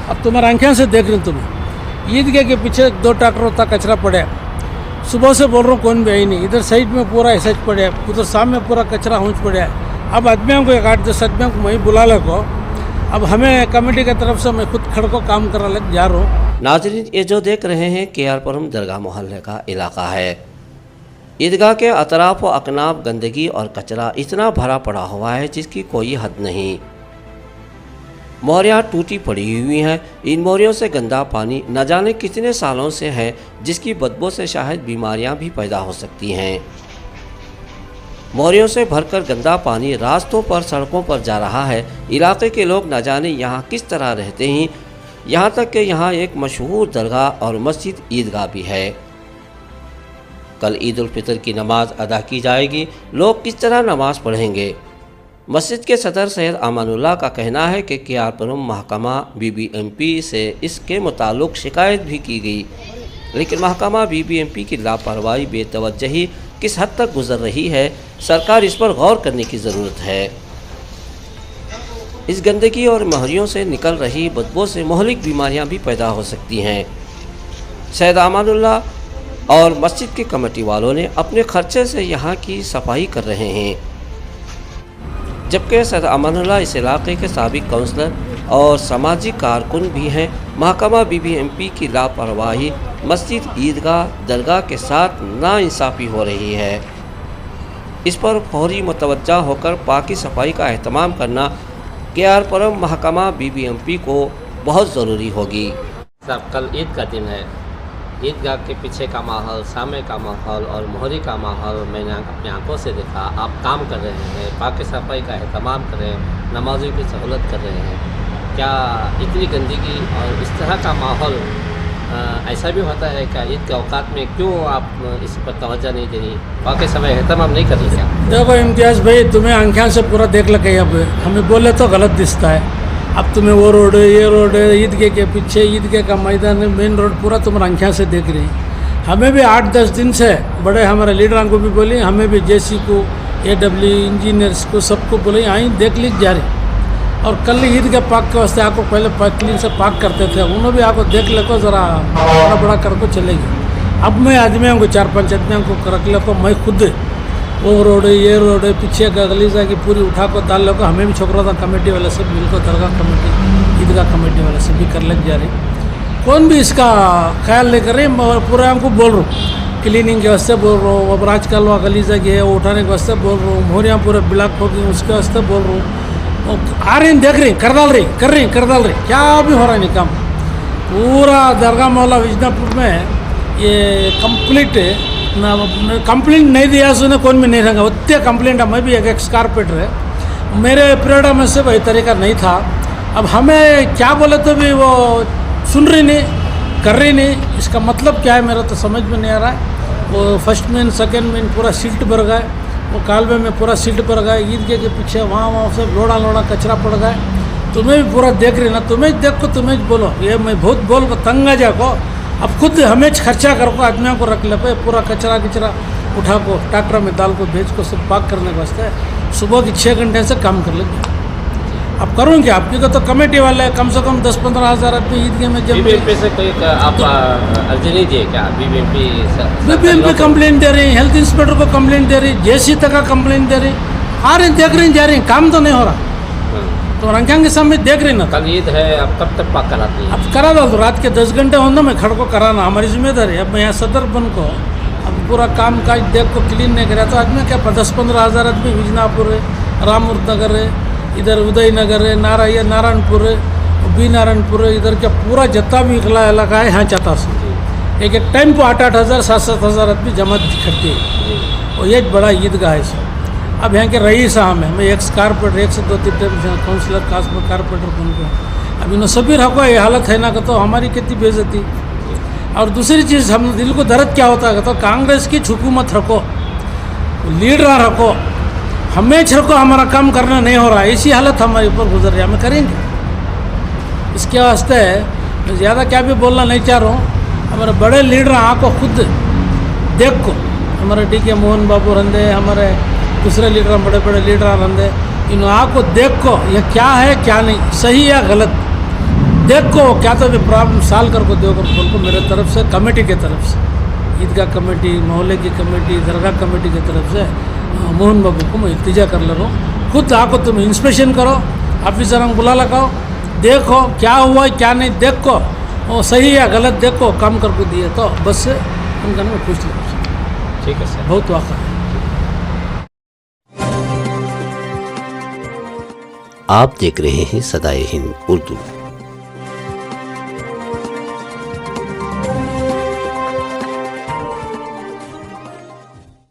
अब तुम्हारे आंखें से देख रही हूँ तुम्हें, ईदगाह के पीछे 2 ट्रैक्टर तक कचरा पड़ा है। सुबह से बोल रहा हूँ कौन भी आई नहीं, इधर साइड में पूरा ऐसा ही पड़ा है, उधर सामने पूरा कचरा हूँच पड़ा है। अब आदमियों को 8-10 आदमियों को वहीं बुला ले को, अब हमें कमेटी की तरफ से मैं खुद खड़ को काम करा लग जा रहा हूँ। नाजरीन, ये जो देख रहे हैं KR-पुरम दरगाह मोहल्ले का इलाका है। ईदगाह के अतराफ व अकनाफ गंदगी और कचरा इतना भरा पड़ा हुआ है जिसकी कोई हद नहीं। मोरियाँ टूटी पड़ी हुई हैं। इन मोरियों से गंदा पानी न जाने कितने सालों से है, जिसकी बदबू से शायद बीमारियां भी पैदा हो सकती हैं। मोरियों से भरकर गंदा पानी रास्तों पर, सड़कों पर जा रहा है। इलाके के लोग न जाने यहाँ किस तरह रहते हैं। यहाँ तक कि यहाँ एक मशहूर दरगाह और मस्जिद ईदगाह भी है। कल ईद उल फितर की नमाज अदा की जाएगी। लोग किस तरह नमाज पढ़ेंगे? मस्जिद के सदर सैयद अमानुल्लाह का कहना है कि KR-पुरम महकमा BBMP से इसके मुताल्लिक़ शिकायत भी की गई, लेकिन महकमा BBMP की लापरवाही, बेतवज्जही किस हद तक गुजर रही है, सरकार इस पर गौर करने की ज़रूरत है। इस गंदगी और मोहरियों से निकल रही बदबू से मुहलिक बीमारियां भी पैदा हो सकती हैं। सैयद अमानुल्लाह और मस्जिद की कमेटी वालों ने अपने खर्चे से यहाँ की सफाई कर रहे हैं, जबकि सैयद अमानुल्लाह इस इलाके के साबिक काउंसलर और समाजी कारकुन भी हैं। महकमा BBMP की लापरवाही, मस्जिद, ईदगाह, दरगाह के साथ नाइंसाफ़ी हो रही है। इस पर फौरी मुतवज्जा होकर पाकी सफाई का एहतमाम करना KR-पुरम महकमा BBMP को बहुत ज़रूरी होगी। साहब, कल ईद का दिन है। ईदगाह के पीछे का माहौल, सामने का माहौल और मोहरी का माहौल मैंने अपनी आंखों से देखा। आप काम कर रहे हैं, पाक सफाई का एहतमाम कर रहे हैं, नमाज़ों की सहूलत कर रहे हैं। क्या इतनी गंदगी और इस तरह का माहौल ऐसा भी होता है क्या? ईद के औकात में क्यों आप इस पर तवज्जो नहीं दे रही, पाक सफाई एहतमाम नहीं कर रही क्या? देखो इम्तियाज़ भाई, तुम्हें आंखें से पूरा देख लगे, अब हमें बोले तो गलत दिखता है। अब तुम्हें वो रोड है, ये रोड है, ईदगाह के पीछे ईदगाह का मैदान है, मेन रोड पूरा तुम्हारी आंखें से देख रही हैं। हमें भी 8-10 दिन से बड़े हमारे लीडरों को भी बोली, हमें भी JC को, AW इंजीनियर्स को, सबको बोले आई देख लीजिए जा रही। और कल ईद के पाक के वास्ते आपको पहले क्लीन से पाक करते थे, उन्होंने भी आपको देख ले को ज़रा बड़ा बड़ा करके चलेगी। अब मैं आदमियों को 4-5 आदमियों को रख ले को, मैं खुद वो रोड है, ये रोड है, पीछे का गलीजा की पूरी उठा को डाल लो को, हमें भी छोकरा था कमेटी वाले सब मिलकर, दरगाह कमेटी, ईदगाह कमेटी वाले सब भी कर लग जा रही। कौन भी इसका ख्याल नहीं कर रही। पूरा हमको बोल रहा हूँ, क्लीनिंग के वास्ते बोल रहा हूँ, अब राजकल व गलीजा की है वो उठाने के वास्ते बोल रहा हूँ, मोहरियाँ पूरे ब्लॉक हो गई उसके वास्ते बोल रहा हूँ। आ रही देख रही, कर डाल रही, क्या भी हो रहा है नहीं काम। पूरा दरगाह मोहल्ला विजनापुर में ये कंप्लीट ना, कंप्लेंट नहीं दिया सुने कौन भी नहीं रहेगा, उतने कंप्लेंट है। मैं भी एक एक्स-कारपेंटर है, मेरे पीरियड में से वही तरीका नहीं था। अब हमें क्या बोले तो भी वो सुन रही नहीं, कर रही नहीं। इसका मतलब क्या है मेरा तो समझ में नहीं आ रहा है। वो फर्स्ट मेन, सेकेंड मेन पूरा सिल्ट भर गए, वो कालवे में पूरा सिल्ट भर गए, ईदगाह के पीछे वहाँ से लोड़ा कचरा पड़ गए। तुम्हें भी पूरा देख रही ना, तुम्हें देख को तुम्हें बोलो, ये मैं बहुत बोल को तंग आ जाको। अब खुद हमें खर्चा कर को आदमियों को रख ले, पूरा कचरा उठा को ट्रैक्टर में डाल को भेज को सब पाक करने के वास्ते सुबह की 6 घंटे से काम कर लेंगे। अब करूँ क्या? आपकी तो कमेटी वाले कम से कम 10-15 हज़ार आदमी ईदगाह में जब BBMP से कोई आप अर्जी नहीं दिए क्या? BBMP कंप्लेंट दे रही, हेल्थ इंस्पेक्टर को कंप्लेंट दे रही, JC तक का कंप्लेंट दे रही, आ रही देख रही जा रही, काम तो नहीं हो रहा। तो रंख्यांग के सामने देख रही ना। कल ईद है, अब कब तक पाक कराती है? अब करा दो, रात के 10 घंटे होना मैं खड़ को कराना हमारी जिम्मेदारी है। अब मैं यहाँ सदर बन को अब पूरा काम काज देख को क्लीन नहीं करा तो आदमी क्या 10-15 हज़ार आदमी विजनापुर है, रामूर्त नगर है, इधर उदय नगर है, नारायणपुर है, बी नारायणपुर है, इधर क्या पूरा जितना भी इलाका है यहाँ चाहता से एक टाइम पर 8-8 हज़ार 7-7 हज़ार आदमी जमा करती है। और ये बड़ा ईदगाह है सर। अब यहाँ के रईस साहब हैं, मैं एक्स-कारपेंटर, 1 से 2-3 टाइम काउंसलर कारपेंटर बन गया। अब इन सभी रखो ये हालत है ना कि तो हमारी कितनी बेइज्जती। और दूसरी चीज़ हम दिल को दर्द क्या होता है तो कांग्रेस की हुकूमत रखो, लीडर रखो, हमें रखो, हमारा काम करना नहीं हो रहा है, ऐसी हालत हमारे ऊपर गुजर रही है, हमें करेंगे। इसके वास्ते मैं ज़्यादा क्या भी बोलना नहीं चाह रहा हूँ। हमारे बड़े लीडर आँखों खुद देख को, हमारे DK मोहन बाबू रंदे, हमारे दूसरे लीडर, बड़े बड़े लीडर रंदे, इन आँखों देख को ये क्या है क्या नहीं, सही या गलत, देखो क्या तो प्रॉब्लम सॉल्व कर को दो बोल को मेरे तरफ से कमेटी के तरफ से ईदगाह कमेटी मोहल्ले की कमेटी दरगाह कमेटी की तरफ से मोहन बाबू को मैं इल्तिजा कर ले रहा हूँ। खुद आको तुम इंस्पेक्शन करो, ऑफिसर बुला लगाओ, देखो क्या हुआ है क्या नहीं, देखो वो सही है गलत देखो, कम कर को दिए तो बस से उनका मैं पूछ लूँ। ठीक है सर। बहुत वाक़ा है। आप देख रहे हैं सदाए हिंद उर्दू।